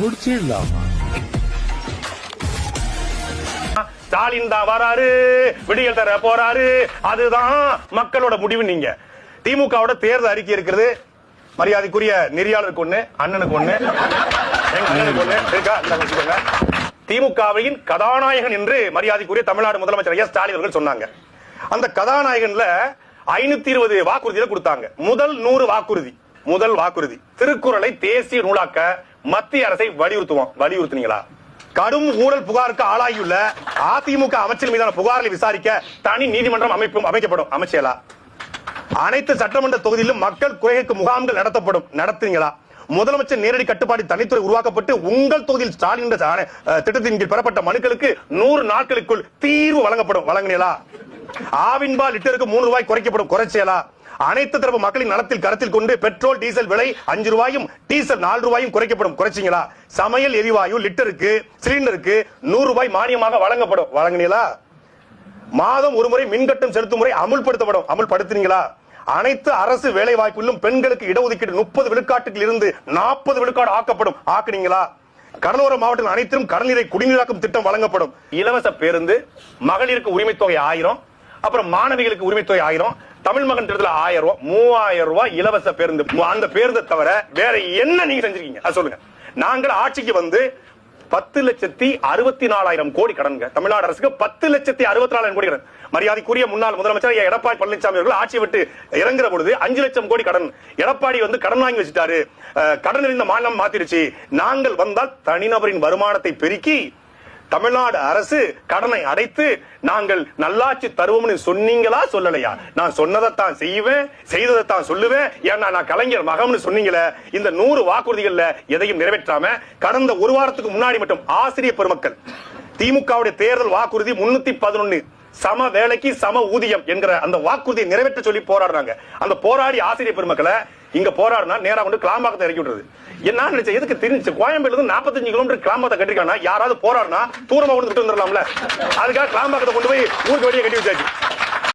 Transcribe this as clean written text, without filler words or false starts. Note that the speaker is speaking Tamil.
முடிச்சிடலாமா? ஸ்டாலின் தான் வராரு, விடியல் தர போறாரு, அதுதான் மக்களோட முடிவு. நீங்க திமுகவோட தேர்தல் அறிக்கை இருக்கிறது. மரியாதைக்குரிய நெறியாளருக்கு ஒண்ணு, அண்ணனுக்கு ஒண்ணு, எங்க அண்ணனுக்கு ஒண்ணு இருக்கா? திமுகவின் கதாநாயகன் என்று மரியாதைக்குரிய தமிழ்நாடு முதலமைச்சர் ஐயா ஸ்டாலின் அவர்கள் சொன்னாங்க. அந்த கதாநாயகன்ல 520 வாக்குறுதிகளை கொடுத்தாங்க. முதல் 100 வாக்குறுதி, முதல் வாக்குறுதி திருக்குறளை தேசிய நூலாக்க மத்திய அரசை வலியுறுத்துனீங்களா? கடும் ஊழல் புகாருக்கு ஆளாகியுள்ள அதிமுக அமைச்சர் மீதான புகார்களை விசாரிக்க தனி நீதிமன்றம் அமைக்கப்படும். அமைச்சலா? அனைத்து சட்டமன்ற தொகுதியிலும் மக்கள் குறைக்கு முகாம்கள் நடத்துவீங்களா? முதலமைச்சர் நேரடி கட்டுப்பாடு தனித்துறை உருவாக்கப்பட்டு உங்கள் தொகுதியில் ஸ்டாலின் திட்டத்தின் கீழ் பெறப்பட்ட மனுக்களுக்கு 100 நாட்களுக்குள் தீர்வு வழங்கினீங்களா? ஆவின் பால் லிட்டருக்கு 3 ரூபாய் குறைக்கப்படும். குறைச்சலா? அனைத்து தரப்பு மக்களின் நலத்தில் கருத்தில் கொண்டு பெட்ரோல் டீசல் விலை 5 ரூபாயும் டீசல் 4 ரூபாயும் குறைக்கப்படும். குறைச்சிங்களா? சமையல் எரிவாயு லிட்டருக்கு சிலிண்டருக்கு 100 ரூபாய் மானியமாக வழங்கினீங்களா? மாதம் ஒரு முறை மின்கட்டம் செலுத்தும் முறை அமுல்படுத்தினீங்களா? அனைத்து அரசு வேலை வாய்ப்பிலும் பெண்களுக்கு இடஒதுக்கீடு 30 விழுக்காட்டுக்கு இருந்து 40 விழுக்காடு ஆக்குனீங்களா? கடலோர மாவட்டங்கள் அனைத்திலும் கடல்நீரை குடிநீராக்கும் திட்டம் வழங்கப்படும். இலவச பேருந்து, மகளிருக்கு உரிமை தொகை 1000, அப்புறம் மாணவிகளுக்கு உரிமை தொகை 1000, தமிழ் மகன் திட்டத்தில் 1000 ரூபாய், 3000 ரூபாய் இலவச பேருந்து. அந்த பேருந்தை தவிர வேற என்ன நீங்க செஞ்சிருக்கீங்க? சொல்லுங்க. நாங்கள் ஆட்சிக்கு வந்து 10,64,000 கோடி கடன். தமிழ்நாடு அரசுக்கு 10,64,000 கோடி கடன். மரியாதைக்குரிய முன்னாள் முதலமைச்சர் எடப்பாடி பழனிசாமி அவர்கள் ஆட்சியை விட்டு இறங்குற பொழுது 5 லட்சம் கோடி கடன். எடப்பாடி வந்து கடன் வாங்கி வச்சுட்டாரு, கடன் இருந்த மாநிலம் மாத்திருச்சு. நாங்கள் வந்தால் தனிநபரின் வருமானத்தை பெருக்கி தமிழ்நாடு அரசு கடனை அடைத்து நாங்கள் நல்லாட்சி தருவோம்னு சொன்னீங்களா சொல்லலையா? நான் சொன்னதைத்தான் செய்வேன், செய்ததைத்தான் சொல்லுவேன். ஏன்னா நான் கலைஞர் மகம்னு சொன்னீங்களே. இந்த 100 வாக்குறுதிகள்ல எதையும் நிறைவேற்றாம கடந்த ஒரு வாரத்துக்கு முன்னாடி மட்டும் ஆசிரியர் பெருமக்கள் திமுகவுடைய தேர்தல் வாக்குறுதி 311 சம வேலைக்கு சம ஊதியம் என்கிற அந்த வாக்குறுதியை நிறைவேற்ற சொல்லி போராடுறாங்க. அந்த போராடி ஆசிரியர் பெருமக்களை இங்க போராடினா நேரா கொண்டு கிளாம்பாக்கத்தை இறக்கி விடுறது. என்ன நினைச்ச? எதுக்கு தெரிஞ்சு கோயம்பேடுல இருந்து 45 கிலோமீட்டர் கிளாம்பாக்கத்தை கட்டிருக்கானா? யாராவது போராடினா தூரமா கொண்டு வந்துடலாம்ல. அதுக்காக கிளாம்பாக்கத்தை கொண்டு போய் ஊருக்கு வெளியே கட்டி வச்சாச்சு.